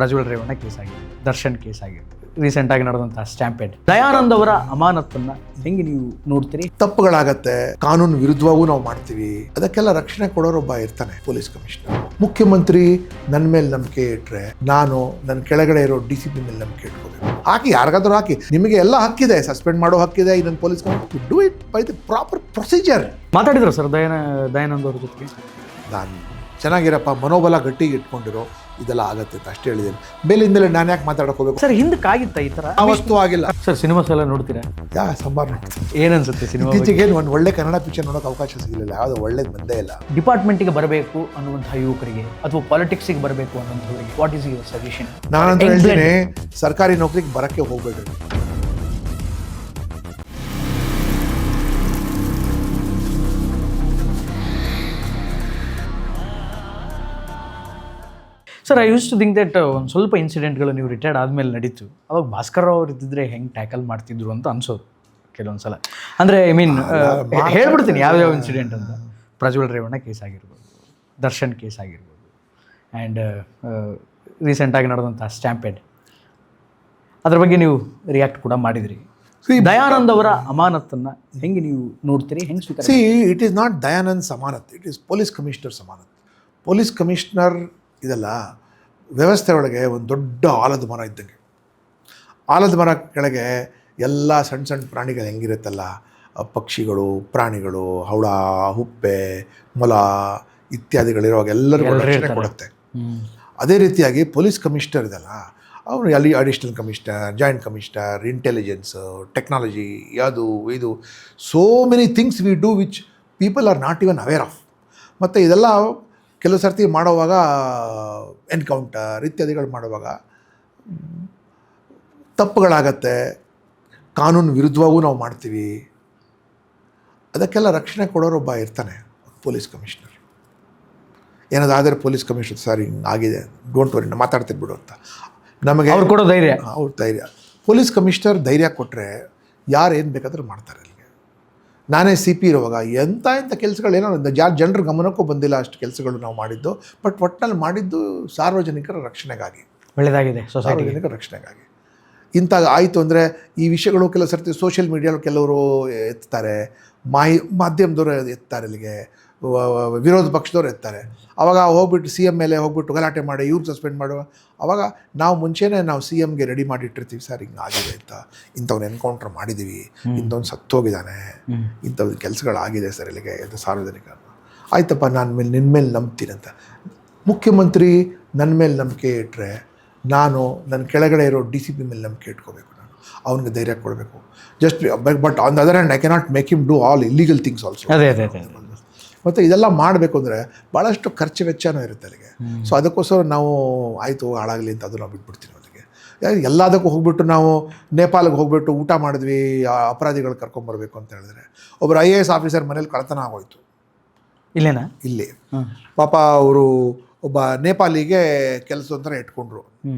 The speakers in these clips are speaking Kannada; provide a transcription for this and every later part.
ಪ್ರಜ್ವಲ್ ರೇವಣ್ಣ ಕೇಸ್ ಆಗಿದೆ, ದರ್ಶನ್ ಕೇಸ್ ಆಗಿದೆ, ರೀಸೆಂಟಾಗಿ ನಡೆದಂತಹ ಸ್ಟ್ಯಾಂಪೇಡ್. ದಯಾನಂದ್ ಅವರ ಅಮಾನತನ್ನ ಹೆಂಗೆ ನೀವು ನೋಡ್ತೀರಿ? ತಪ್ಪುಗಳಾಗತ್ತೆ, ಕಾನೂನು ವಿರುದ್ಧವಾಗೂ ನಾವು ಮಾಡ್ತೀವಿ, ಅದಕ್ಕೆಲ್ಲ ರಕ್ಷಣೆ ಕೊಡೋರೊಬ್ಬ ಇರ್ತಾನೆ ಪೊಲೀಸ್ ಕಮಿಷನರ್. ಮುಖ್ಯಮಂತ್ರಿ ನನ್ನ ಮೇಲೆ ನಂಬಿಕೆ ಇಟ್ರೆ ನಾನು ನನ್ನ ಕೆಳಗಡೆ ಇರೋ DCP ಮೇಲೆ ನಂಬಿಕೆ ಇಟ್ಕೋಬೇಕು. ಹಾಕಿ, ಯಾರಿಗಾದ್ರೂ ಹಾಕಿ, ನಿಮಗೆ ಎಲ್ಲ ಹಕ್ಕಿದೆ, ಸಸ್ಪೆಂಡ್ ಮಾಡೋ ಹಕ್ಕಿದೆ. ಇದನ್ನು police do it by the proper procedure. ಮಾತಾಡಿದ್ರು ಸರ್ ದಯಾನಂದ್ ಅವ್ರ ಜೊತೆಗೆ? ನಾನು ಚೆನ್ನಾಗಿರಪ್ಪ, ಮನೋಬಲ ಗಟ್ಟಿಗೆ ಇಟ್ಕೊಂಡಿರೋ, ಇದೆಲ್ಲ ಆಗತ್ತೆ ಅಂತ ಅಷ್ಟೇ ಹೇಳಿದ್ದೇನೆ. ಮೇಲಿಂದಲೇ ನಾನು ಯಾಕೆ ಮಾತಾಡಕ್ ಹೋಗ್ಬೇಕು ಸರ್? ಹಿಂದಕ್ಕಾಗಿತ್ತ ಈ ತರ? ಅವತ್ತು ಆಗಿಲ್ಲ ಸರ್. ಸಿನಿಮಾಸ್ ಎಲ್ಲ ನೋಡ್ತೀರಾ? ಸಂಬಾರ ನೋಡ್ತೀನಿ. ಏನನ್ಸುತ್ತೆ ಸಿನಿಮಾ? ಇತ್ತೀಚೆಗೆ ಒಂದು ಒಳ್ಳೆ ಕನ್ನಡ ಪಿಕ್ಚರ್ ನೋಡೋಕೆ ಅವಕಾಶ ಸಿಗಲಿಲ್ಲ, ಯಾವುದು ಒಳ್ಳೇದು ಬಂದೇ ಇಲ್ಲ. ಡಿಪಾರ್ಟ್ಮೆಂಟ್ಗೆ ಬರಬೇಕು ಅನ್ನುವಂತಹ ಯುವಕರಿಗೆ ಅಥವಾ ಪಾಲಿಟಿಕ್ಸ್ಗೆ ಬರಬೇಕು ಅನ್ನುವಂಥವರಿಗೆ ವಾಟ್ ಈಸ್ ಯುವರ್ ಸಜೆಷನ್? ನಾನಂತ ಹೇಳ್ತೀನಿ, ಸರ್ಕಾರಿ ನೌಕರಿಗೆ ಬರಕ್ಕೆ ಹೋಗ್ಬೇಡ್ರಿ. Sir, I used to think that ಒಂದು ಸ್ವಲ್ಪ ಇನ್ಸಿಡೆಂಟ್ಗಳು ನೀವು ರಿಟೈರ್ಡ್ ಆದಮೇಲೆ ನಡೀತು, ಅವಾಗ ಭಾಸ್ಕರ್ ಅವ್ರು ಇದ್ದಿದ್ರೆ ಹೆಂಗೆ ಟ್ಯಾಕಲ್ ಮಾಡ್ತಿದ್ರು ಅಂತ ಅನ್ಸೋದು ಕೆಲವೊಂದು ಸಲ. ಅಂದರೆ ಐ ಮೀನ್ ಹೇಳ್ಬಿಡ್ತೀನಿ ಯಾವ್ಯಾವ ಇನ್ಸಿಡೆಂಟ್ ಅಂತ. ಪ್ರಜ್ವಲ್ ರೇವಣ್ಣ ಕೇಸ್ ಆಗಿರ್ಬೋದು, ದರ್ಶನ್ ಕೇಸ್ ಆಗಿರ್ಬೋದು, ಆ್ಯಂಡ್ ರೀಸೆಂಟಾಗಿ ನಡೆದಂತಹ ಸ್ಟ್ಯಾಂಪೇಡ್, ಅದ್ರ ಬಗ್ಗೆ ನೀವು ರಿಯಾಕ್ಟ್ ಕೂಡ ಮಾಡಿದ್ರಿ. ದಯಾನಂದ್ ಅವರ ಅಮಾನತನ್ನು ಹೆಂಗೆ ನೀವು ನೋಡ್ತೀರಿ, ಹೆಂಗೆ ಸ್ವೀಕಾರ? ಇಟ್ ಈಸ್ ನಾಟ್ ದಯಾನಂದ್ ಅಮಾನತ್, ಇಟ್ ಈಸ್ ಪೊಲೀಸ್ ಕಮಿಷನರ್ಸ್ ಅಮಾನತ್. ಪೊಲೀಸ್ ಕಮಿಷನರ್ ಇದೆಲ್ಲ ವ್ಯವಸ್ಥೆ ಒಳಗೆ ಒಂದು ದೊಡ್ಡ ಆಲದ ಮರ ಇದ್ದಂಗೆ. ಆಲದ ಮರ ಕೆಳಗೆ ಎಲ್ಲ ಸಣ್ಣ ಸಣ್ಣ ಪ್ರಾಣಿಗಳು ಹೆಂಗಿರುತ್ತಲ್ಲ, ಪಕ್ಷಿಗಳು, ಪ್ರಾಣಿಗಳು, ಹವಳ, ಹುಪ್ಪೆ, ಮೊಲ ಇತ್ಯಾದಿಗಳಿರುವಾಗ ಎಲ್ಲರಿಗೂ ರಕ್ಷಣೆ ಕೊಡುತ್ತೆ. ಅದೇ ರೀತಿಯಾಗಿ ಪೊಲೀಸ್ ಕಮಿಷನರ್ ಇದೆಲ್ಲ, ಅವರು ಅಲ್ಲಿ additional commissioner, joint commissioner, intelligence, technology, ಯಾವುದು ಇದು, so many things we do which people are not even aware of. ಮತ್ತು ಇದೆಲ್ಲ ಕೆಲವು ಸರ್ತಿ ಮಾಡುವಾಗ ಎನ್ಕೌಂಟರ್ ಇತ್ಯಾದಿಗಳು ಮಾಡುವಾಗ ತಪ್ಪುಗಳಾಗತ್ತೆ, ಕಾನೂನು ವಿರುದ್ಧವಾಗೂ ನಾವು ಮಾಡ್ತೀವಿ, ಅದಕ್ಕೆಲ್ಲ ರಕ್ಷಣೆ ಕೊಡೋರೊಬ್ಬ ಇರ್ತಾನೆ ಪೊಲೀಸ್ ಕಮಿಷನರ್. ಏನಾದಾದರೆ ಪೊಲೀಸ್ ಕಮಿಷನರ್ ಸರ್ ಹಿಂಗೆ ಆಗಿದೆ, ಡೋಂಟ್ ವರಿ, ಮಾತಾಡ್ತಿರ್ಬಿಡು ಅಂತ ನಮಗೆ ಅವ್ರು ಕೊಡೋ ಧೈರ್ಯ. ಅವ್ರ ಧೈರ್ಯ. ಪೊಲೀಸ್ ಕಮಿಷನರ್ ಧೈರ್ಯ ಕೊಟ್ಟರೆ ಯಾರು ಏನು ಬೇಕಾದರೂ ಮಾಡ್ತಾರೆ. ಅಲ್ಲಿಗೆ ನಾನೇ CP ಇರುವಾಗ ಎಂಥ ಕೆಲಸಗಳೇನೋ ಜನರ ಗಮನಕ್ಕೂ ಬಂದಿಲ್ಲ ಅಷ್ಟು ಕೆಲಸಗಳು ನಾವು ಮಾಡಿದ್ದು. ಬಟ್ ಒಟ್ಟಿನಲ್ಲಿ ಮಾಡಿದ್ದು ಸಾರ್ವಜನಿಕರ ರಕ್ಷಣೆಗಾಗಿ, ಒಳ್ಳೆಯದಾಗಿದೆ, ಸಾರ್ವಜನಿಕರ ರಕ್ಷಣೆಗಾಗಿ. ಇಂಥ ಆಯಿತು ಅಂದರೆ ಈ ವಿಷಯಗಳು ಕೆಲವು ಸರ್ತಿ ಸೋಷಿಯಲ್ ಮೀಡಿಯಾದಲ್ಲಿ ಕೆಲವರು ಎತ್ತಾರೆ, ಮಾಧ್ಯಮದವರು ಎತ್ತಾರೆ, ಇಲ್ಲಿಗೆ ವಿರೋಧ ಪಕ್ಷದವ್ರು ಎತ್ತಾರೆ. ಆವಾಗ ಹೋಗ್ಬಿಟ್ಟು CM ಮೇಲೆ ಹೋಗ್ಬಿಟ್ಟು ಗಲಾಟೆ ಮಾಡಿ ಇವ್ರು ಸಸ್ಪೆಂಡ್ ಮಾಡುವ. ಆವಾಗ ನಾವು ಮುಂಚೆನೇ ನಾವು CMಗೆ ರೆಡಿ ಮಾಡಿಟ್ಟಿರ್ತೀವಿ, ಸರ್ ಹಿಂಗೆ ಆಗಿದೆ ಅಂತ, ಇಂಥವ್ನು ಎನ್ಕೌಂಟ್ರ್ ಮಾಡಿದ್ದೀವಿ, ಇಂಥವ್ನು ಸತ್ತೋಗಿದ್ದಾನೆ, ಇಂಥವ್ದು ಕೆಲಸಗಳಾಗಿದೆ ಸರ್ ಇಲ್ಲಿಗೆ ಅಂತ ಸಾರ್ವಜನಿಕ. ಆಯ್ತಪ್ಪ, ನಾನು ನಿನ್ನ ಮೇಲೆ ನಂಬ್ತೀನಿ ಅಂತ. ಮುಖ್ಯಮಂತ್ರಿ ನನ್ನ ಮೇಲೆ ನಂಬಿಕೆ ಇಟ್ಟರೆ ನಾನು ನನ್ನ ಕೆಳಗಡೆ ಇರೋ DCP ಮೇಲೆ ನಂಬಿಕೆ ಇಟ್ಕೋಬೇಕು, ನಾನು ಅವನಿಗೆ ಧೈರ್ಯ ಕೊಡಬೇಕು. Just but on the other hand I cannot make him do all illegal things also. ಮತ್ತು ಇದೆಲ್ಲ ಮಾಡಬೇಕು ಅಂದರೆ ಭಾಳಷ್ಟು ಖರ್ಚು ವೆಚ್ಚನೂ ಇರುತ್ತೆ ಅಲ್ಲಿಗೆ. ಸೊ ಅದಕ್ಕೋಸ್ಕರ ನಾವು ಆಯಿತು ಹಾಳಾಗಲಿ ಅಂತ ಅದು ನಾವು ಬಿಟ್ಬಿಡ್ತೀವಿ. ಅಲ್ಲಿಗೆ ಎಲ್ಲದಕ್ಕೂ ಹೋಗ್ಬಿಟ್ಟು ನಾವು ನೇಪಾಲ್ಗೆ ಹೋಗ್ಬಿಟ್ಟು ಊಟ ಮಾಡಿದ್ವಿ, ಅಪರಾಧಿಗಳು ಕರ್ಕೊಂಬರ್ಬೇಕು ಅಂತ ಹೇಳಿದ್ರೆ ಒಬ್ಬರು IAS ಆಫೀಸರ್ ಮನೇಲಿ ಕಳ್ತನ ಆಗೋಯ್ತು. ಇಲ್ಲೇನಾ? ಇಲ್ಲಿ ಪಾಪ ಅವರು ಒಬ್ಬ ನೇಪಾಲಿಗೆ ಕೆಲಸದೊಂಥರ ಇಟ್ಕೊಂಡ್ರು.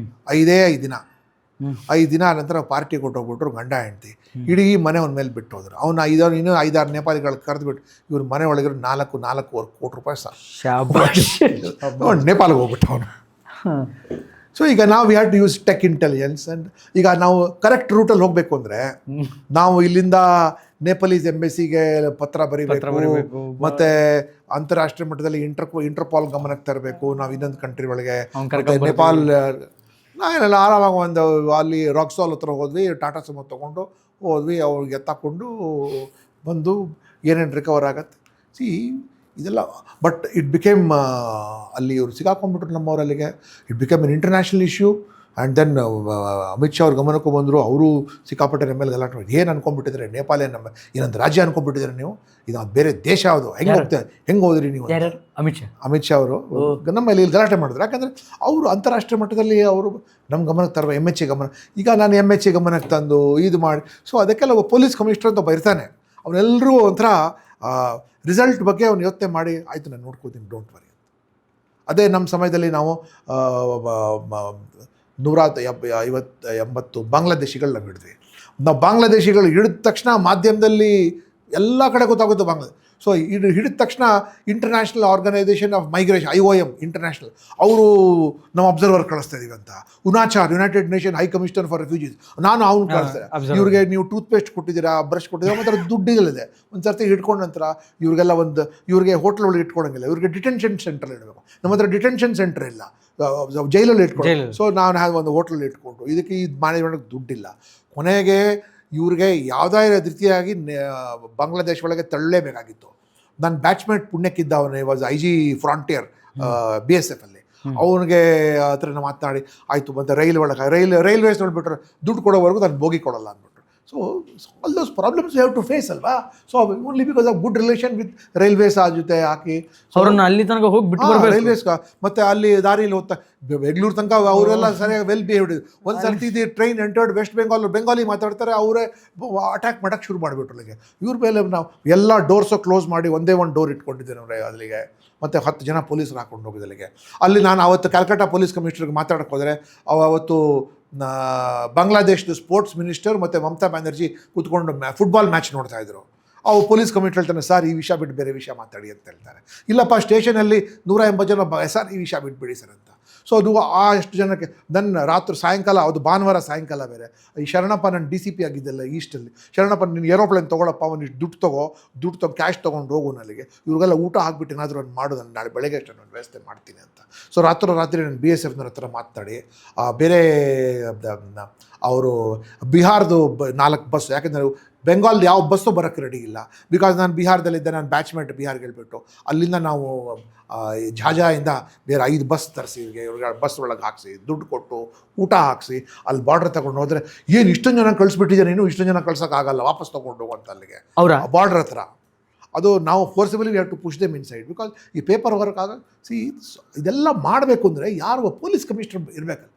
5 ದಿನ 5 ದಿನ ನಂತರ ಪಾರ್ಟಿ ಕೊಟ್ಟೋಗ್ಬಿಟ್ರು ಗಂಡ ಹೆಂಡ್ತಿ. ಇಡೀ ಮನೆ ಅವನ ಮೇಲೆ ಬಿಟ್ಟು ಹೋದ್ರು. ಅವನು ಇನ್ನೂ 5-6 ನೇಪಾಲಿಗಳು ಕರೆದುಬಿಟ್ಟು ಇವ್ರ ಮನೆ ಒಳಗಿರೋ 4.25 ಕೋಟಿ ರೂಪಾಯಿ ನೇಪಾಲ್ಗೆ ಹೋಗ್ಬಿಟ್ಟು ಅವನು. ಸೊ ಈಗ ನಾವು we have to use tech intelligence. And ಈಗ ನಾವು ಕರೆಕ್ಟ್ ರೂಟಲ್ಲಿ ಹೋಗಬೇಕು ಅಂದರೆ ನಾವು ಇಲ್ಲಿಂದ ನೇಪಾಲೀಸ್ ಎಂಬೆಸಿಗೆ ಪತ್ರ ಬರೀಬೇಕು, ಮತ್ತು ಅಂತಾರಾಷ್ಟ್ರೀಯ ಮಟ್ಟದಲ್ಲಿ ಇಂಟರ್ಪಾಲ್ ಗಮನಕ್ಕೆ ತರಬೇಕು. ನಾವು ಇನ್ನೊಂದು ಕಂಟ್ರಿ ಒಳಗೆ ನೇಪಾಲ್ ನಾವೆಲ್ಲ ಆರಾಮಾಗಿ ಒಂದು ಅಲ್ಲಿ ರಾಕ್ಸಾಲ್ ಹತ್ರ ಹೋದ್ವಿ, ಟಾಟಾ ಸುಮೋ ತೊಗೊಂಡು ಹೋದ್ವಿ, ಅವ್ರಿಗೆ ತಗೊಂಡು ಬಂದು ಏನೇನು ರಿಕವರ್ ಆಗತ್ತೆ. ಇದೆಲ್ಲ ಬಟ್ ಇಟ್ ಬಿಕೇಮ್ ಅಲ್ಲಿ ಇವರು ಸಿಗಾಕೊಂಡ್ಬಿಟ್ರು ನಮ್ಮವರಲ್ಲಿಗೆ. It became an international issue. And then Amit Shah ಅವ್ರ ಗಮನಕ್ಕೂ ಬಂದರು, ಅವರು ಸಿಕ್ಕಾಪಟ್ಟೆ ನಮ್ಮ ಮೇಲೆ ಗಲಾಟೆ ಮಾಡಿ ಏನು ಅನ್ಕೊಂಡ್ಬಿಟ್ಟಿದ್ರೆ ನೇಪಾಳೇ ನಮ್ಮ ಏನಂತ ರಾಜ್ಯ ಅನ್ಕೊಂಡ್ಬಿಟ್ಟಿದ್ರೆ ನೀವು, ಇದು ಬೇರೆ ದೇಶ ಯಾವುದು, ಹೆಂಗೆ ಹೋದ್ರಿ ನೀವು? ಅಮಿತ್ ಶಾ ಅವರು ನಮ್ಮ ಮೇಲೆ ಇಲ್ಲಿ ಗಲಾಟೆ ಮಾಡಿದ್ರು. ಯಾಕಂದರೆ ಅವರು ಅಂತಾರಾಷ್ಟ್ರೀಯ ಮಟ್ಟದಲ್ಲಿ ಅವರು ನಮ್ಮ ಗಮನಕ್ಕೆ ತರುವ MHA ಗಮನ. ಈಗ ನಾನು MHA ಗಮನಕ್ಕೆ ತಂದು ಇದು ಮಾಡಿ, ಸೊ ಅದಕ್ಕೆಲ್ಲ ಒಬ್ಬ ಪೊಲೀಸ್ ಕಮಿಷನರ್ ಅಂತ ಒಬ್ಬ ಇರ್ತಾನೆ. ಅವನೆಲ್ಲರೂ ಒಂಥರ ರಿಸಲ್ಟ್ ಬಗ್ಗೆ ಅವ್ನು ಯೋಚನೆ ಮಾಡಿ ಆಯಿತು ನಾನು ನೋಡ್ಕೋತೀನಿ, ಡೋಂಟ್ ವರಿ. ಅದೇ ನಮ್ಮ ಸಮಯದಲ್ಲಿ ನಾವು 150-80 ಬಾಂಗ್ಲಾದೇಶಿಗಳು ನಾವು ಹಿಡಿದ್ವಿ. ನಾವು ಬಾಂಗ್ಲಾದೇಶಿಗಳು ಹಿಡಿದ ತಕ್ಷಣ ಮಾಧ್ಯಮದಲ್ಲಿ ಎಲ್ಲ ಕಡೆ ಗೊತ್ತಾಗುತ್ತೆ ಬಾಂಗ್ಲಾದೇಶ. ಸೊ ಇದು ಹಿಡಿದ ತಕ್ಷಣ International Organisation of Migration IOM international ಅವರು ನಾವು ಅಬ್ಸರ್ವರ್ ಕಳಿಸ್ತಾ ಇದೀವಿ ಅಂತ. UNHCR United Nation High Commissioner for Refugees ನಾನು ಅವ್ನು ಕಳಿಸ್ತೇನೆ. ಇವ್ರಿಗೆ ನೀವು ಟೂತ್ ಪೇಸ್ಟ್ ಕೊಟ್ಟಿದ್ದೀರಾ, ಬ್ರಷ್ ಕೊಟ್ಟಿದ್ದೀರಾ, ಮತ್ತು ದುಡ್ಡಿಗಳಿದೆ. ಒಂದು ಸರ್ತಿ ಹಿಡ್ಕೊಂಡ ನಂತರ ಇವ್ರಿಗೆಲ್ಲ ಇವ್ರಿಗೆ ಹೋಟ್ಲ್ ಒಳಗೆ ಇಟ್ಕೊಳಂಗಿಲ್ಲ, ಇವ್ರಿಗೆ ಡಿಟೆನ್ಷನ್ ಸೆಂಟರ್ ಇಡಬೇಕು. ನಮ್ಮ ಹತ್ರ ಡಿಟೆನ್ಷನ್ ಸೆಂಟರ್ ಇಲ್ಲ, ಜೈಲಲ್ಲಿ ಇಟ್ಕೊಂಡು. ಸೊ ನಾನು ಒಂದು ಹೋಟ್ಲಲ್ಲಿ ಇಟ್ಕೊಂಡು ಇದಕ್ಕೆ ಇದು ಮ್ಯಾನೇಜ್ಮೆಂಟ್ಗೆ ದುಡ್ಡಿಲ್ಲ. ಕೊನೆಗೆ ಇವ್ರಿಗೆ ಯಾವುದೇ ರೀತಿಯಾಗಿ ಬಾಂಗ್ಲಾದೇಶ ಒಳಗೆ ತಳ್ಳಲೇಬೇಕಾಗಿತ್ತು. ನನ್ನ ಬ್ಯಾಚ್ಮೇಟ್ ಪುಣ್ಯಕ್ಕಿದ್ದವನೇ ವಾಸ್ IG ಫ್ರಾಂಟಿಯರ್ BSF ಅಲ್ಲಿ. ಅವನಿಗೆ ಹತ್ರ ಮಾತನಾಡಿ ಆಯಿತು, ಮತ್ತು ರೈಲ್ವೇಸ್ ನೋಡ್ಬಿಟ್ರೆ ದುಡ್ಡು ಕೊಡೋವರೆಗೂ ನಾನು ಬೋಗಿ ಕೊಡೋಲ್ಲ ಅಂದ್ಬಿಟ್ರು. So all those problems you have to face ಅಲ್ವಾ. So only because of good relation with railways ಆ ಜೊತೆ ಹಾಕಿ ಅವ್ರನ್ನ ಅಲ್ಲಿ ತನಕ ಹೋಗಿ ಬಿಟ್ಟು ರೈಲ್ವೇಸ್. ಮತ್ತು ಅಲ್ಲಿ ದಾರಿಲಿ ಹೋಗ್ತಾ ಬೆಂಗಳೂರು ತನಕ ಅವರೆಲ್ಲ ಸರಿಯಾಗಿ ವೆಲ್ ಬಿಹೇವ್ಡ್. ಒಂದು ಸರ್ತಿ ಇದು ಟ್ರೈನ್ ಎಂಟರ್ಡ್ ವೆಸ್ಟ್ ಬೆಂಗಾಲಿ ಮಾತಾಡ್ತಾರೆ, ಅವರೇ ಅಟ್ಯಾಕ್ ಮಾಡೋಕ್ಕೆ ಶುರು ಮಾಡಿಬಿಟ್ರು ಅಲ್ಲಿಗೆ. ಇವ್ರ ಮೇಲೆ ನಾವು ಎಲ್ಲ ಡೋರ್ಸು ಕ್ಲೋಸ್ ಮಾಡಿ ಒಂದೇ ಒಂದು ಡೋರ್ ಇಟ್ಕೊಂಡಿದ್ದೆ ನಾವು ಅಲ್ಲಿಗೆ. ಮತ್ತು 10 ಜನ ಪೊಲೀಸರು ಹಾಕೊಂಡು ಹೋಗಿದ್ದು ಅಲ್ಲಿಗೆ. ಅಲ್ಲಿ ನಾನು ಅವತ್ತು ಕ್ಯಾಲ್ಕಟಾ ಪೊಲೀಸ್ ಕಮಿಷನರ್ಗೆ ಮಾತಾಡೋಕ್ಕೆ ಹೋದರೆ ಅವತ್ತು ಬಾಂಗ್ಲಾದೇಶದ ಸ್ಪೋರ್ಟ್ಸ್ ಮಿನಿಸ್ಟರ್ ಮತ್ತು ಮಮತಾ ಬ್ಯಾನರ್ಜಿ ಕೂತ್ಕೊಂಡು ಫುಟ್ಬಾಲ್ ಮ್ಯಾಚ್ ನೋಡ್ತಾಯಿದ್ರು. ಅವ್ರು ಪೊಲೀಸ್ ಕಮಿಷನರ್ ಹೇಳ್ತಾನೆ, ಸರ್ ಈ ವಿಷಯ ಬಿಟ್ಟು ಬೇರೆ ವಿಷಯ ಮಾತಾಡಿ ಅಂತ ಹೇಳ್ತಾರೆ. ಇಲ್ಲಪ್ಪ ಸ್ಟೇಷನಲ್ಲಿ 180 ಜನ ಸರ್ ಈ ವಿಷಯ ಬಿಟ್ಬಿಡಿ ಸರ್ ಅಂತ. ಸೊ ಅದು ಎಷ್ಟು ಜನಕ್ಕೆ ನನ್ನ ಸಾಯಂಕಾಲ ಅದು ಭಾನುವಾರ ಸಾಯಂಕಾಲ ಬೇರೆ ಈ ಶರಣಪ್ಪ ನನ್ನ DCP ಆಗಿದ್ದೆಲ್ಲ ಈಸ್ಟಲ್ಲಿ. ಶರಣಪ್ಪ ನೀನು ಏರೋಪ್ಲೇನ್ ತೊಗೊಳಪ್ಪ, ಒಂದಿಷ್ಟು ದುಡ್ಡು ಕ್ಯಾಶ್ ತೊಗೊಂಡು ಹೋಗು ನನಗೆ, ಇವ್ರಿಗೆಲ್ಲ ಊಟ ಹಾಕ್ಬಿಟ್ಟು ಏನಾದರೂ ಒಂದು ಮಾಡು, ನಾನು ನಾಳೆ ಬೆಳಗ್ಗೆ ಅಷ್ಟು ನಾನು ವ್ಯವಸ್ಥೆ ಮಾಡ್ತೀನಿ ಅಂತ. ಸೊ ರಾತ್ರಿ ನಾನು BSFನವ್ರ ಹತ್ರ ಮಾತಾಡಿ ಬೇರೆ ಅವರು ಬಿಹಾರದು 4 ಬಸ್, ಯಾಕೆಂದರೆ ಬೆಂಗಾಲ್ದು ಯಾವ ಬಸ್ಸು ಬರೋಕ್ಕೆ ರೆಡಿ ಇಲ್ಲ. ಬಿಕಾಸ್ ನಾನು ಬಿಹಾರದಲ್ಲಿದ್ದೆ, ನಾನು ಬ್ಯಾಚ್ಮೇಟ್ ಬಿಹಾರ್ಗೆ ಹೇಳ್ಬಿಟ್ಟು ಅಲ್ಲಿಂದ ನಾವು ಝಾಜಾಯಿಂದ ಬೇರೆ 5 ಬಸ್ ತರಿಸಿ ಇವ್ರಿಗೆ ಬಸ್ ಒಳಗೆ ಹಾಕಿಸಿ ದುಡ್ಡು ಕೊಟ್ಟು ಊಟ ಹಾಕಿಸಿ ಅಲ್ಲಿ ಬಾರ್ಡ್ರ್ ತಗೊಂಡು ಹೋದರೆ ಏನು ಇಷ್ಟೊಂದು ಜನ ಕಳಿಸ್ಬಿಟ್ಟಿದ್ದಾರೆ, ಇನ್ನೂ ಇಷ್ಟೊಂದು ಜನ ಕಳ್ಸೋಕ್ಕಾಗಲ್ಲ, ವಾಪಸ್ ತೊಗೊಂಡು ಹೋಗುವಂತ ಅಲ್ಲಿಗೆ ಅವರ ಬಾರ್ಡ್ರ್ ಹತ್ರ. ಅದು ನಾವು forcibly we have to push them inside. Because ಈ ಪೇಪರ್ ವರ್ಕ್ ಇದೆಲ್ಲ ಮಾಡಬೇಕು ಅಂದರೆ ಯಾರು ಪೊಲೀಸ್ ಕಮಿಷನರ್ ಇರಬೇಕಲ್ಲ.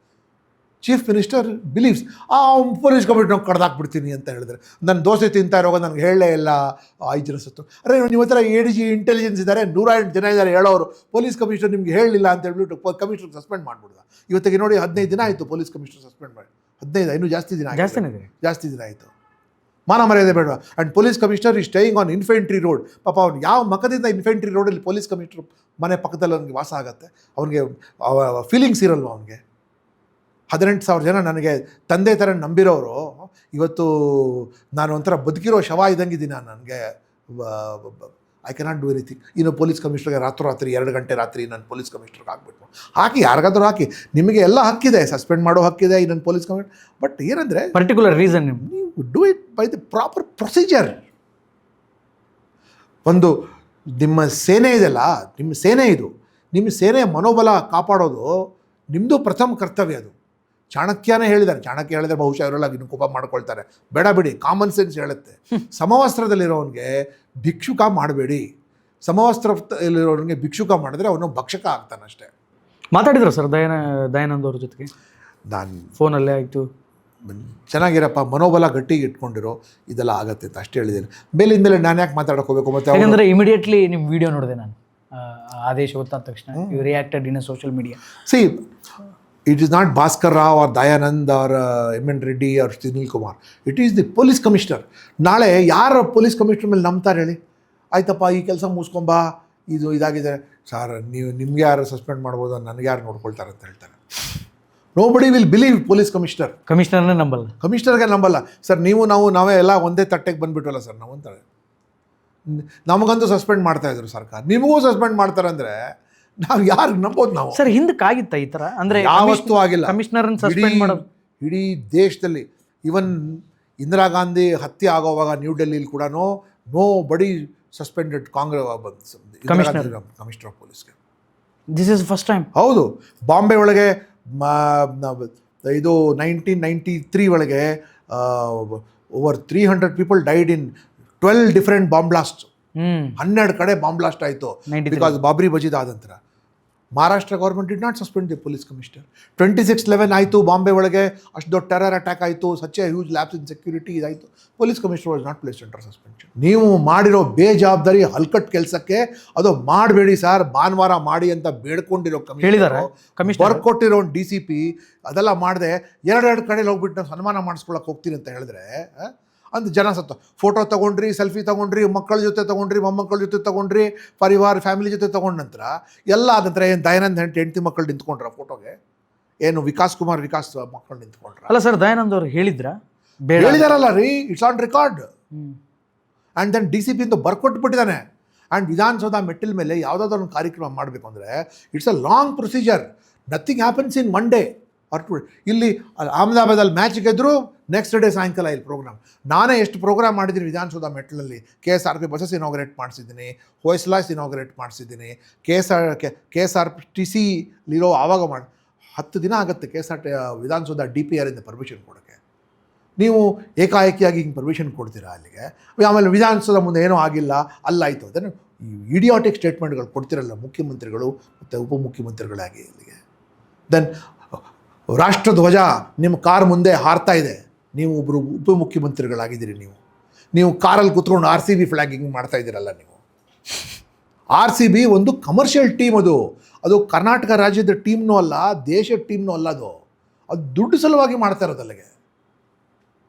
Chief minister believes police commissioner ಕಡ್ದಾಕ್ಬಿಡ್ತೀನಿ ಅಂತ ಹೇಳಿದ್ರೆ, ನನ್ನ ದೋಸೆ ತಿಂತಾ ಇರೋವಾಗ ನನಗೆ ಹೇಳಲೇ ಇಲ್ಲ 5 ಜನ ಸತ್ತು. ಅರೆ ನಿಮ್ಮ ಹತ್ರ ADG ಇಂಟೆಲಿಜೆನ್ಸ್ ಇದ್ದಾರೆ, 108 ಜನ ಇದ್ದಾರೆ ಹೇಳೋರು, ಪೊಲೀಸ್ ಕಮಿಷನರ್ ನಿಮ್ಗೆ ಹೇಳಲಿಲ್ಲ ಅಂತ ಹೇಳ್ಬಿಟ್ಟು ಕಮಿಷನರ್ ಸಸ್ಪೆಂಡ್ ಮಾಡಿಬಿಡ್ದ. ಇವತ್ತಿಗೆ ನೋಡಿ 15 ದಿನ ಆಯಿತು ಪೊಲೀಸ್ ಕಮಿಷನರ್ ಸಸ್ಪೆಂಡ್ ಮಾಡಿ. 15 ಇನ್ನೂ ಜಾಸ್ತಿ ದಿನ ಆಯಿತು. ಮಾನ ಮರ್ಯಾದೆ ಬೇಡ. ಆ್ಯಂಡ್ ಪೊಲೀಸ್ ಕಮಿಷನರ್ ಈ ಸ್ಟೇಯಿಂಗ್ ಆನ್ ಇನ್ಫೆಂಟ್ರಿ ರೋಡ್. ಪಾಪ ಅವ್ನು ಯಾವ ಮಕ್ಕದಿಂದ ಇನ್ಫೆಂಟ್ರಿ ರೋಡಲ್ಲಿ ಪೊಲೀಸ್ ಕಮಿಷನರ್ ಮನೆ ಪಕ್ಕದಲ್ಲಿ ಅವನಿಗೆ ವಾಸ ಆಗುತ್ತೆ, ಅವನಿಗೆ ಫೀಲಿಂಗ್ಸ್ ಇರಲ್ವ ಅವನಿಗೆ. 18,000 ಜನ ನನಗೆ ತಂದೆ ಥರ ನಂಬಿರೋರು ಇವತ್ತು ನಾನು ಒಂಥರ ಬದುಕಿರೋ ಶವ ಇದ್ದಂಗಿದ್ದೀನಿ. ನನಗೆ ಐ ಕೆನಾಟ್ ಡೂ ಎನಿಥಿಂಗ್. ಇನ್ನು ಪೊಲೀಸ್ ಕಮಿಷನರ್ಗೆ ರಾತ್ರಿ 2 ಗಂಟೆ ರಾತ್ರಿ ನಾನು ಪೊಲೀಸ್ ಕಮಿಷನರ್ಗೆ ಹಾಕ್ಬಿಟ್ಟು ಹಾಕಿ ಯಾರಿಗಾದ್ರೂ ಹಾಕಿ, ನಿಮಗೆ ಎಲ್ಲ ಹಕ್ಕಿದೆ, ಸಸ್ಪೆಂಡ್ ಮಾಡೋ ಹಕ್ಕಿದೆ ಇನ್ನೊಂದು ಪೊಲೀಸ್ ಕಮಿಷನರ್. ಬಟ್ ಏನಂದರೆ ಪರ್ಟಿಕ್ಯುಲರ್ ರೀಸನ್ ನೀವು do it by the proper procedure. ಒಂದು ನಿಮ್ಮ ಸೇನೆ ಇದೆಯಲ್ಲ, ನಿಮ್ಮ ಸೇನೆಯ ಮನೋಬಲ ಕಾಪಾಡೋದು ನಿಮ್ಮದು ಪ್ರಥಮ ಕರ್ತವ್ಯ. ಅದು ಚಾಣಕ್ಯ ಹೇಳಿದರೆ ಬಹುಶಃ ಅವರೆಲ್ಲ ಇನ್ನು ಕೋಪ ಮಾಡ್ಕೊಳ್ತಾರೆ, ಬೇಡ ಬಿಡಿ, ಕಾಮನ್ ಸೆನ್ಸ್ ಹೇಳುತ್ತೆ. ಸಮವಸ್ತ್ರದಲ್ಲಿರೋನಿಗೆ ಭಿಕ್ಷುಕ ಮಾಡಬೇಡಿ. ಸಮವಸ್ತ್ರದಲ್ಲಿರೋನಿಗೆ ಭಿಕ್ಷುಕ ಮಾಡಿದ್ರೆ ಅವನು ಭಕ್ಷಕ ಆಗ್ತಾನಷ್ಟೇ. ಮಾತಾಡಿದ್ರು ಸರ್ ದಯಾನಂದ್ ಅವ್ರ ಜೊತೆಗೆ? ನಾನು ಫೋನಲ್ಲೇ ಆಯಿತು, ಚೆನ್ನಾಗಿರಪ್ಪ, ಮನೋಬಲ ಗಟ್ಟಿಗೆ ಇಟ್ಕೊಂಡಿರೋ, ಇದೆಲ್ಲ ಆಗತ್ತೆ ಅಂತ ಅಷ್ಟೇ ಹೇಳಿದ್ದೇನೆ. ಮೇಲಿಂದಲೇ ನಾನು ಯಾಕೆ ಮಾತಾಡೋಕೆ ಹೋಗಬೇಕು? ಮತ್ತು ಯಾಕಂದರೆ ಇಮಿಡಿಯೇಟ್ಲಿ ನಿಮ್ಮ ವಿಡಿಯೋ ನೋಡಿದೆ ನಾನು, ಆದೇಶ ಗೊತ್ತಾದ ತಕ್ಷಣ you reacted in social media. See it is not Bhaskar Rao or Dayanand or MN Reddy or Sunil Kumar. It is the police commissioner. ನಾಳೆ ಯಾರು ಪೊಲೀಸ್ ಕಮಿಷನರ್ ಮೇಲೆ ನಂಬ್ತಾರೆ ಹೇಳಿ? ಆಯ್ತಪ್ಪ ಈ ಕೆಲಸ ಮುಗಿಸ್ಕೊಂಬಾ, ಇದಾಗಿದೆ ಸರ್, ನಿಮ್ಗೆ ಯಾರು ಸಸ್ಪೆಂಡ್ ಮಾಡ್ಬೋದು, ನನಗೆ ಯಾರು ನೋಡ್ಕೊಳ್ತಾರೆ ಅಂತ ಹೇಳ್ತಾರೆ. ನೋಬಡಿ ವಿಲ್ ಬಿಲೀವ್ ಪೊಲೀಸ್ ಕಮಿಷನರ್ನೇ ನಂಬಲ್ಲ, ಕಮಿಷನರ್ಗೆ ನಂಬಲ್ಲ. ಸರ್ ನಾವೇ ಎಲ್ಲ ಒಂದೇ ತಟ್ಟೆಗೆ ಬಂದುಬಿಟ್ಟವಲ್ಲ ಸರ್ ನಾವು ಅಂತಾರೆ. ನಮಗಂತೂ ಸಸ್ಪೆಂಡ್ ಮಾಡ್ತಾಯಿದ್ರು ಸರ್ಕಾರ, ನಿಮಗೂ ಸಸ್ಪೆಂಡ್ ಮಾಡ್ತಾರೆ ಅಂದರೆ ನಾವು ಯಾರು ನಂಬೋದು? ನಾವು ಸರ್ ಹಿಂದಕ್ಕಾಗಿತ್ತ ಈ ಥರ? ಅಂದರೆ ಯಾವತ್ತೂ ಆಗಿಲ್ಲ. ಕಮಿಷನರ್ನ ಸಸ್ಪೆಂಡ್ ಮಾಡೋದು ಇಡೀ ದೇಶದಲ್ಲಿ, ಇವನ್ ಇಂದಿರಾ ಗಾಂಧಿ ಹತ್ಯೆ ಆಗೋವಾಗ ನ್ಯೂ ಡೆಲ್ಲಿಲಿ ಕೂಡ nobody suspended commissioner of ಪೊಲೀಸ್ಗೆ. This is first time. ಹೌದು, ಬಾಂಬೆ ಒಳಗೆ ಇದು 1993 ಒಳಗೆ over 300 people died in 12 different bomb blast. 12 ಕಡೆ ಬಾಂಬ್ ಬ್ಲಾಸ್ಟ್ ಆಯಿತು ಬಿಕಾಸ್ ಬಾಬ್ರಿ ಮಜೀದ್ ಆದ ನಂತರ. Maharashtra government did not suspend the police commissioner. 26/11 ಆಯಿತು ಬಾಂಬೆ ಒಳಗೆ, ಅಷ್ಟು ದೊಡ್ಡ ಟೆರರ್ ಅಟ್ಯಾಕ್ ಆಯಿತು, such a huge lapse in security ಇದಾಯಿತು. Police commissioner was not placed under suspension. ನೀವು ಮಾಡಿರೋ ಬೇಜವಾಬ್ದಾರಿ ಹಲ್ಕಟ್ ಕೆಲಸಕ್ಕೆ ಅದು ಮಾಡಬೇಡಿ ಸರ್, ಭಾನುವಾರ ಮಾಡಿ ಅಂತ ಬೇಡ್ಕೊಂಡಿರೋ ಕಮಿಷನರ್, ಬರ್ಕೊಟ್ಟಿರೋ DCP ಅದೆಲ್ಲ ಮಾಡದೆ 2 ಕಡೆ ಹೋಗ್ಬಿಟ್ಟು ನಾವು ಸನ್ಮಾನ ಮಾಡಿಸ್ಕೊಳಕ್ಕೆ ಹೋಗ್ತೀನಿ ಅಂತ ಹೇಳಿದ್ರೆ ಅಂತ ಜನ ಸತ್ತು. ಫೋಟೋ ತೊಗೊಂಡ್ರಿ, ಸೆಲ್ಫಿ ತೊಗೊಂಡ್ರಿ, ಮಕ್ಕಳ ಜೊತೆ ತೊಗೊಂಡ್ರಿ, ಮೊಮ್ಮಕ್ಕಳ ಜೊತೆ ತೊಗೊಂಡ್ರಿ, ಪರಿವಾರ ಫ್ಯಾಮಿಲಿ ಜೊತೆ ತೊಗೊಂಡ ನಂತರ ಎಲ್ಲ ಆದ ನಂತರ ಏನು ದಯಾನಂದ್ ಹೆಂಡತಿ ಮಕ್ಕಳು ನಿಂತ್ಕೊಂಡ್ರ ಫೋಟೋಗೆ? ಏನು ವಿಕಾಸ್ ಮಕ್ಕಳು ನಿಂತ್ಕೊಂಡ್ರ? ಅಲ್ಲ ಸರ್, ದಯಾನಂದ್ ಅವರು ಹೇಳಿದ್ರ? ಹೇಳಿದಾರಲ್ಲ ರೀ, it's on record. And then DCP ಅಂತ ಬರ್ಕೊಟ್ಬಿಟ್ಟಿದ್ದಾನೆ. ಆ್ಯಂಡ್ ವಿಧಾನಸೌಧ ಮೆಟ್ಟಿಲ ಮೇಲೆ ಯಾವುದಾದ್ರೂ ಒಂದು ಕಾರ್ಯಕ್ರಮ ಮಾಡಬೇಕು ಅಂದರೆ it's a long procedure. Nothing happens in one day or to. ಇಲ್ಲಿ ಅಹಮದಾಬಾದಲ್ಲಿ ಮ್ಯಾಚ್ ಗೆದ್ದರು, ನೆಕ್ಸ್ಟ್ ಡೇ ಸಾಯಂಕಾಲ ಇಲ್ಲಿ ಪ್ರೋಗ್ರಾಮ್. ನಾನೇ ಎಷ್ಟು ಪ್ರೋಗ್ರಾಮ್ ಮಾಡಿದ್ದೀನಿ Vidhana Soudha ಮೆಟ್ಲಲ್ಲಿ. KSRP buses inaugurate ಮಾಡಿಸಿದ್ದೀನಿ, ಹೋಯ್ಸ್ಲಾಸ್ inaugurate ಮಾಡಿಸಿದ್ದೀನಿ, KSRTC ಲಿರೋ ಆವಾಗ 10 ದಿನ ಆಗುತ್ತೆ ವಿಧಾನಸೌಧ DPR ಇಂದ ಪರ್ಮಿಷನ್ ಕೊಡೋಕ್ಕೆ. ನೀವು ಏಕಾಏಕಿಯಾಗಿ ಹಿಂಗೆ ಪರ್ಮಿಷನ್ ಕೊಡ್ತೀರಾ ಅಲ್ಲಿಗೆ? ಆಮೇಲೆ ವಿಧಾನಸೌಧ ಮುಂದೆ ಏನೂ ಆಗಿಲ್ಲ, ಅಲ್ಲಾಯಿತು ಅದನ್ನು ಇಡಿಯಾಟಿಕ್ ಸ್ಟೇಟ್ಮೆಂಟ್ಗಳು ಕೊಡ್ತಿರಲ್ಲ ಮುಖ್ಯಮಂತ್ರಿಗಳು ಮತ್ತು ಉಪಮುಖ್ಯಮಂತ್ರಿಗಳಾಗಿ ಅಲ್ಲಿಗೆ. ದೆನ್ ರಾಷ್ಟ್ರಧ್ವಜ ನಿಮ್ಮ ಕಾರ್ ಮುಂದೆ ಹಾರ್ತಾ ಇದೆ, ನೀವು ಒಬ್ಬರು ಉಪಮುಖ್ಯಮಂತ್ರಿಗಳಾಗಿದ್ದೀರಿ. ನೀವು ಕಾರಲ್ಲಿ ಕೂತ್ಕೊಂಡು RCB ಫ್ಲ್ಯಾಗಿಂಗ್ ಮಾಡ್ತಾ ಇದ್ದೀರಲ್ಲ. ನೀವು RCB ಒಂದು ಕಮರ್ಷಿಯಲ್ ಟೀಮ್, ಅದು ಕರ್ನಾಟಕ ರಾಜ್ಯದ ಟೀಮ್ನೂ ಅಲ್ಲ, ದೇಶದ ಟೀಮ್ನೂ ಅಲ್ಲ. ಅದು ದುಡ್ಡು ಸಲುವಾಗಿ ಮಾಡ್ತಾ ಇರೋದಲ್ಲಿಗೆ.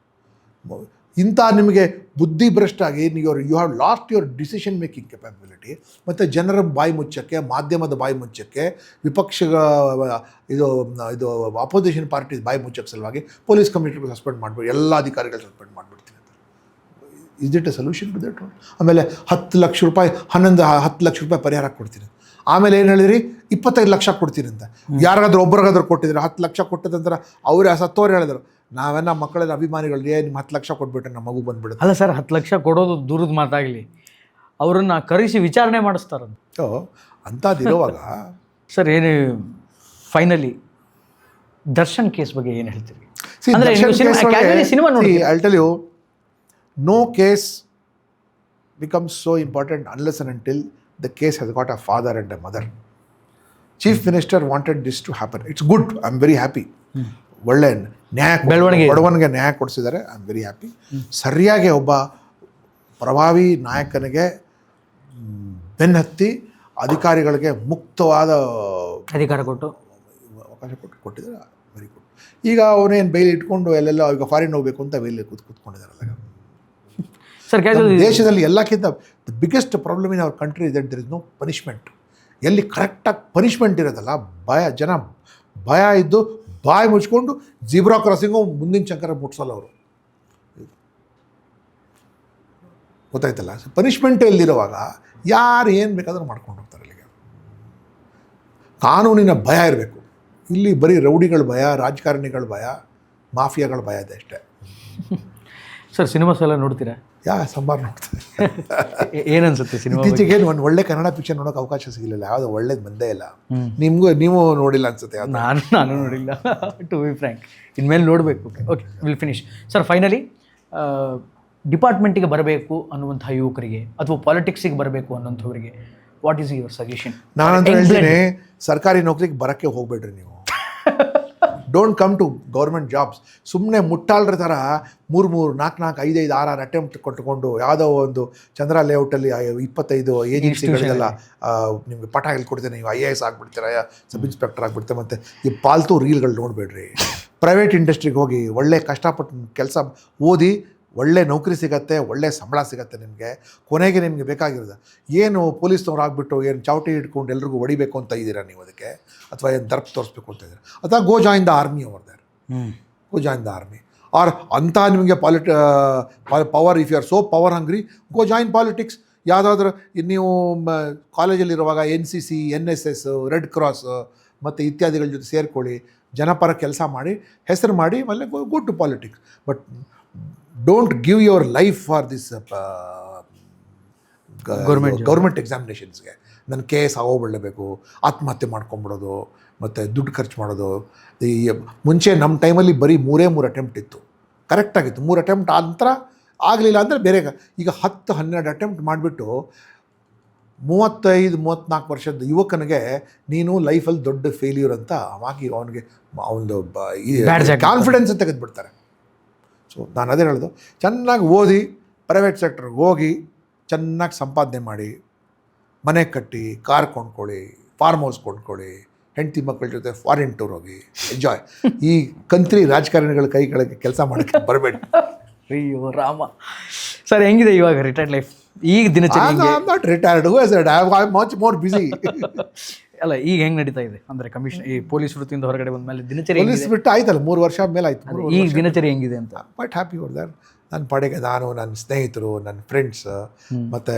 ಇಂಥ ನಿಮಗೆ ಬುದ್ಧಿ ಭ್ರಷ್ಟಾಗಿ you have lost your decision making capability. ಮತ್ತು ಜನರ ಬಾಯಿ ಮುಚ್ಚಕ್ಕೆ, ಮಾಧ್ಯಮದ ಬಾಯಿ ಮುಚ್ಚಕ್ಕೆ, ವಿಪಕ್ಷ ಇದು ಅಪೋಸಿಷನ್ ಪಾರ್ಟಿ ಬಾಯಿ ಮುಚ್ಚಕ್ಕೆ ಸಲುವಾಗಿ ಪೊಲೀಸ್ ಕಮಿಷನರ್ ಸಸ್ಪೆಂಡ್ ಮಾಡಿಬಿಟ್ಟು ಎಲ್ಲ ಅಧಿಕಾರಿಗಳು ಸಸ್ಪೆಂಡ್ ಮಾಡಿಬಿಡ್ತೀನಿ. Is it a solution to that? ಆಮೇಲೆ 10 ಲಕ್ಷ ರೂಪಾಯಿ 10 ಲಕ್ಷ ರೂಪಾಯಿ ಪರಿಹಾರ ಕೊಡ್ತೀನಿ. ಆಮೇಲೆ ಏನು ಹೇಳಿದ್ರಿ, 25 ಲಕ್ಷ ಕೊಡ್ತೀನಿ ಅಂತ. ಯಾರಿಗಾದ್ರೂ ಒಬ್ರಿಗಾದ್ರೂ ಕೊಟ್ಟಿದ್ರು. 10 ಲಕ್ಷ ಕೊಟ್ಟಿದ ನಂತರ ಅವರೇ ಸತ್ತೋರು ಹೇಳಿದ್ರು, ನಾವೆಲ್ಲ ಮಕ್ಕಳ ಅಭಿಮಾನಿಗಳು, ನಿಮ್ಮ 10 ಲಕ್ಷ ಕೊಟ್ಬಿಟ್ರೆ ನಮ್ಮ ಮಗು ಬಂದ್ಬಿಡುತ್ತೆ. ಅಲ್ಲ ಸರ್, 10 ಲಕ್ಷ ಕೊಡೋದು ದೂರದ ಮಾತಾಗಲಿ, ಅವರನ್ನು ಕರೆಸಿ ವಿಚಾರಣೆ ಮಾಡಿಸ್ತಾರಂತ. ಸೊ ಅಂಥದ್ದಿರುವಾಗ ಸರ್, ಏನು ಫೈನಲಿ ದರ್ಶನ್ ಕೇಸ್ ಬಗ್ಗೆ ಏನು ಹೇಳ್ತೀರಿ? ಸಿನಿಮಾ ನೋಡಿ, I'll tell you, no case becomes so important unless and until the case has got a father and a mother. Chief Minister wanted this to happen. It's good. I'm very happy. ಒಳ್ಳೆ ನ್ಯಾಯ, ಬಡವನಿಗೆ ನ್ಯಾಯ ಕೊಡಿಸಿದ್ದಾರೆ. I am very happy. ಸರಿಯಾಗಿ ಒಬ್ಬ ಪ್ರಭಾವಿ ನಾಯಕನಿಗೆ ಬೆನ್ನತ್ತಿ ಅಧಿಕಾರಿಗಳಿಗೆ ಮುಕ್ತವಾದ ಅಧಿಕಾರ ಕೊಟ್ಟು ಅವಕಾಶ ಕೊಟ್ಟಿದ್ದಾರೆ. Very good. ಈಗ ಅವನೇನು ಬೈಲ್ ಇಟ್ಕೊಂಡು ಎಲ್ಲೆಲ್ಲ ಈಗ ಫಾರಿನ್ ಹೋಗಬೇಕು ಅಂತ ಬೈಲ್ ಕೂತ್ಕೊಂಡಿದ್ದಾರಲ್ಲ. ಸರ್, ದೇಶದಲ್ಲಿ ಎಲ್ಲಕ್ಕಿಂತ the biggest problem in our country is that there is no punishment. ಎಲ್ಲಿ ಕರೆಕ್ಟಾಗಿ ಪನಿಷ್ಮೆಂಟ್ ಇರೋದಲ್ಲ, ಜನ ಭಯ ಇದ್ದು ಬಾಯಿ ಮುಚ್ಕೊಂಡು ಜಿಬ್ರಾ ಕ್ರಾಸಿಂಗು ಮುಂದಿನ ಚಕ್ರ ಮುಟ್ಸಲ್ಲ ಅವರು. ಗೊತ್ತಾಯ್ತಲ್ಲ? ಪನಿಷ್ಮೆಂಟ್ ಎಲ್ಲಿರುವಾಗ ಯಾರು ಏನು ಬೇಕಾದ್ರೂ ಮಾಡ್ಕೊಂಡು ಹೋಗ್ತಾರೆ. ಇಲ್ಲಿಗೆ ಕಾನೂನಿನ ಭಯ ಇರಬೇಕು. ಇಲ್ಲಿ ಬರೀ ರೌಡಿಗಳ ಭಯ, ರಾಜಕಾರಣಿಗಳ ಭಯ, ಮಾಫಿಯಾಗಳ ಭಯ ಇದೆ ಅಷ್ಟೇ. ಸರ್, ಸಿನಿಮಾಸ್ ಎಲ್ಲ ನೋಡ್ತೀರಾ? ಸಂಬಾರ ನೋಡ್ತಾರೆ. ಏನನ್ಸುತ್ತೆ ಸಿನಿಮಾ? ಇತ್ತೀಚೆಗೆ ಒಂದು ಒಳ್ಳೆ ಕನ್ನಡ ಪಿಕ್ಚರ್ ನೋಡೋಕೆ ಅವಕಾಶ ಸಿಗಲಿಲ್ಲ. ಯಾವುದು ಒಳ್ಳೇದು ಬಂದೇ ಇಲ್ಲ. ನೀವು ನೋಡಿಲ್ಲ ಅನ್ಸುತ್ತೆ? ನಾನು ನೋಡಿಲ್ಲ, ಟು ಬಿ ಫ್ರ್ಯಾಂಕ್. ಇನ್ಮೇಲೆ ನೋಡಬೇಕು. Okay, will finish. Sir, finally ಡಿಪಾರ್ಟ್ಮೆಂಟಿಗೆ ಬರಬೇಕು ಅನ್ನುವಂಥ ಯುವಕರಿಗೆ ಅಥವಾ ಪಾಲಿಟಿಕ್ಸಿಗೆ ಬರಬೇಕು ಅನ್ನೋಂಥವ್ರಿಗೆ ವಾಟ್ ಈಸ್ ಯುವರ್ ಸಜೆಷನ್? ನಾನಂತ ಹೇಳ್ತೀನಿ, ಸರ್ಕಾರಿ ನೌಕರಿಗೆ ಬರೋಕ್ಕೆ ಹೋಗ್ಬೇಡ್ರಿ ನೀವು. Don't come to government jobs. ಸುಮ್ಮನೆ ಮುಟ್ಟಾಳ್ರ ಥರ 3, 4, 5, 6 ಅಟೆಂಪ್ಟ್ ಕೊಟ್ಟುಕೊಂಡು ಯಾವುದೋ ಒಂದು ಚಂದ್ರ ಲೇಔಟಲ್ಲಿ 25 ಏಜೆನ್ಸಿಗಳಿಗೆಲ್ಲ ನಿಮಗೆ ಪಾಠ ಹೇಳ್ಕೊಡ್ತೇನೆ, ನೀವು IAS ಆಗಿಬಿಡ್ತೀರ, ಸಬ್ ಇನ್ಸ್ಪೆಕ್ಟರ್ ಆಗಿಬಿಡ್ತಾರೆ. ಮತ್ತು ಈ ಪಾಲ್ತು ರೀಲ್ಗಳು ನೋಡಬೇಡ್ರಿ. ಪ್ರೈವೇಟ್ ಇಂಡಸ್ಟ್ರಿಗೆ ಹೋಗಿ ಒಳ್ಳೆ ಕಷ್ಟಪಟ್ಟು ಕೆಲಸ ಓದಿ, ಒಳ್ಳೆ ನೌಕರಿ ಸಿಗತ್ತೆ, ಒಳ್ಳೆ ಸಂಬಳ ಸಿಗತ್ತೆ ನಿಮಗೆ. ಕೊನೆಗೆ ನಿಮಗೆ ಬೇಕಾಗಿರೋದು ಏನು, ಪೊಲೀಸ್ನವ್ರು ಆಗಿಬಿಟ್ಟು ಏನು ಚಾವಟಿ ಹಿಡ್ಕೊಂಡು ಎಲ್ರಿಗೂ ಹೊಡಿಬೇಕು ಅಂತ ಇದ್ದೀರಾ ನೀವು ಅದಕ್ಕೆ, ಅಥವಾ ಏನು ದರ್ಪ್ ತೋರಿಸ್ಬೇಕು ಅಂತ ಇದ್ದೀರಾ, ಅಥವಾ go join the army over there. Go join the army. Or ಅಂಥ ನಿಮಗೆ power, if you are so power hungry, go join politics. ಯಾವುದಾದ್ರೂ ನೀವು ಕಾಲೇಜಲ್ಲಿರುವಾಗ NCC, NSS, ರೆಡ್ ಕ್ರಾಸ್ ಮತ್ತು ಇತ್ಯಾದಿಗಳ ಜೊತೆ ಸೇರ್ಕೊಳ್ಳಿ, ಜನಪರ ಕೆಲಸ ಮಾಡಿ, ಹೆಸರು ಮಾಡಿ, ಆಮೇಲೆ go to politics. But don't give your life for this government ಎಕ್ಸಾಮಿನೇಷನ್ಸ್ಗೆ. ನನ್ನ KS ಆಗೋಗ್ಬಿಡಬೇಕು, ಆತ್ಮಹತ್ಯೆ ಮಾಡ್ಕೊಂಬಿಡೋದು, ಮತ್ತು ದುಡ್ಡು ಖರ್ಚು ಮಾಡೋದು. ಈ ಮುಂಚೆ ನಮ್ಮ ಟೈಮಲ್ಲಿ ಬರೀ 3 ಅಟೆಂಪ್ಟ್ ಇತ್ತು, ಕರೆಕ್ಟಾಗಿತ್ತು. 3 ಅಟೆಂಪ್ಟ್ ಆದ ನಂತರ ಆಗಲಿಲ್ಲ ಅಂದರೆ ಬೇರೆ. ಈಗ 10-12 ಅಟೆಂಪ್ಟ್ ಮಾಡಿಬಿಟ್ಟು 35-34 ವರ್ಷದ ಯುವಕನಿಗೆ ನೀನು ಲೈಫಲ್ಲಿ ದೊಡ್ಡ ಫೇಲ್ಯೂರ್ ಅಂತ ಅವಾಗಿ ಅವನಿಗೆ ಅವನದು ಕಾನ್ಫಿಡೆನ್ಸ್ ತೆಗೆದುಬಿಡ್ತಾರೆ. ಸೊ ನಾನು ಅದೇ ಹೇಳೋದು, ಚೆನ್ನಾಗಿ ಓದಿ, ಪ್ರೈವೇಟ್ ಸೆಕ್ಟ್ರಿಗೆ ಹೋಗಿ ಚೆನ್ನಾಗಿ ಸಂಪಾದನೆ ಮಾಡಿ, ಮನೆ ಕಟ್ಟಿ, ಕಾರ್ ಕೊಂಡ್ಕೊಳ್ಳಿ, ಫಾರ್ಮ್ ಹೌಸ್ ಕೊಂಡ್ಕೊಳ್ಳಿ, ಹೆಂಡತಿ ಮಕ್ಕಳ ಜೊತೆ ಫಾರಿನ್ ಟೂರ್ ಹೋಗಿ ಎಂಜಾಯ್. ಈ ಕಂತ್ರಿ ರಾಜಕಾರಣಿಗಳ ಕೈ ಕೆಳಗೆ ಕೆಲಸ ಮಾಡೋಕ್ಕೆ ಬರಬೇಡಿ. ಅಯ್ಯೋ ರಾಮ. ಸರ್ ಹೆಂಗಿದೆ ಇವಾಗ ರಿಟೈರ್ಡ್ ಲೈಫ್? ಈಗ ದಿನಚರಿ ಹೆಂಗೆ? I'm not retired. Who has said? I'm much more busy. ಅಲ್ಲ ಈಗ ಹೆಂಗೆ ನಡೀತಾ ಇದೆ ಅಂದರೆ ಕಮಿಷನ್ ಈ ಪೊಲೀಸ್ ವೃತ್ತಿಯಿಂದ ಹೊರಗಡೆ ಬಂದಮೇಲೆ ದಿನಚರಿ ಪೊಲೀಸ್ ಬಿಟ್ಟು ಆಯ್ತಲ್ಲ 3 ವರ್ಷ ಮೇಲೆ ಆಯ್ತು. ಈಗ ದಿನಚರಿ ಹೆಂಗಿದೆ ಅಂತ? ಬಟ್ ಹ್ಯಾಪಿ ಓರ್ ದರ್. ನನ್ನ ಪಡೆಗೆ ನಾನು, ನನ್ನ ಸ್ನೇಹಿತರು, ನನ್ನ ಫ್ರೆಂಡ್ಸ್, ಮತ್ತು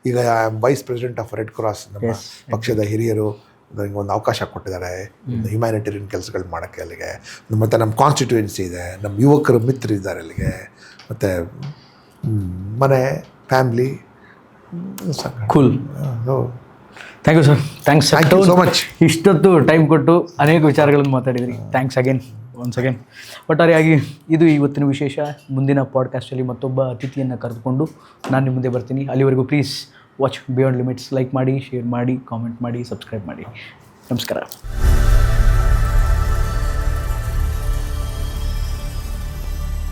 ಈಗ I am vice president of Red Cross. ನಮ್ಮ ಪಕ್ಷದ ಹಿರಿಯರು ನನಗೆ ಒಂದು ಅವಕಾಶ ಕೊಟ್ಟಿದ್ದಾರೆ ಹ್ಯುಮ್ಯಾನಿಟೇರಿಯನ್ ಕೆಲಸಗಳು ಮಾಡೋಕ್ಕೆ ಅಲ್ಲಿಗೆ. ಮತ್ತು ನಮ್ಮ ಕಾನ್ಸ್ಟಿಟ್ಯೂಯೆನ್ಸಿ ಇದೆ, ನಮ್ಮ ಯುವಕರು ಮಿತ್ರರಿದ್ದಾರೆ ಅಲ್ಲಿಗೆ, ಮತ್ತು ಮನೆ family. Cool. Thank you sir. Thanks so much. ಇಷ್ಟೊತ್ತು ಟೈಮ್ ಕೊಟ್ಟು ಅನೇಕ ವಿಚಾರಗಳನ್ನು ಮಾತಾಡಿದ್ರಿ. Thanks again, once again. ಒಟ್ಟಾರೆಯಾಗಿ ಇದು ಇವತ್ತಿನ ವಿಶೇಷ. ಮುಂದಿನ ಪಾಡ್ಕಾಸ್ಟಲ್ಲಿ ಮತ್ತೊಬ್ಬ ಅತಿಥಿಯನ್ನು ಕರೆದುಕೊಂಡು ನಾನು ನಿಮ್ಮ ಮುಂದೆ ಬರ್ತೀನಿ. ಅಲ್ಲಿವರೆಗೂ please watch beyond limits. Like ಮಾಡಿ, ಶೇರ್ ಮಾಡಿ, ಕಾಮೆಂಟ್ ಮಾಡಿ, ಸಬ್ಸ್ಕ್ರೈಬ್ ಮಾಡಿ. ನಮಸ್ಕಾರ.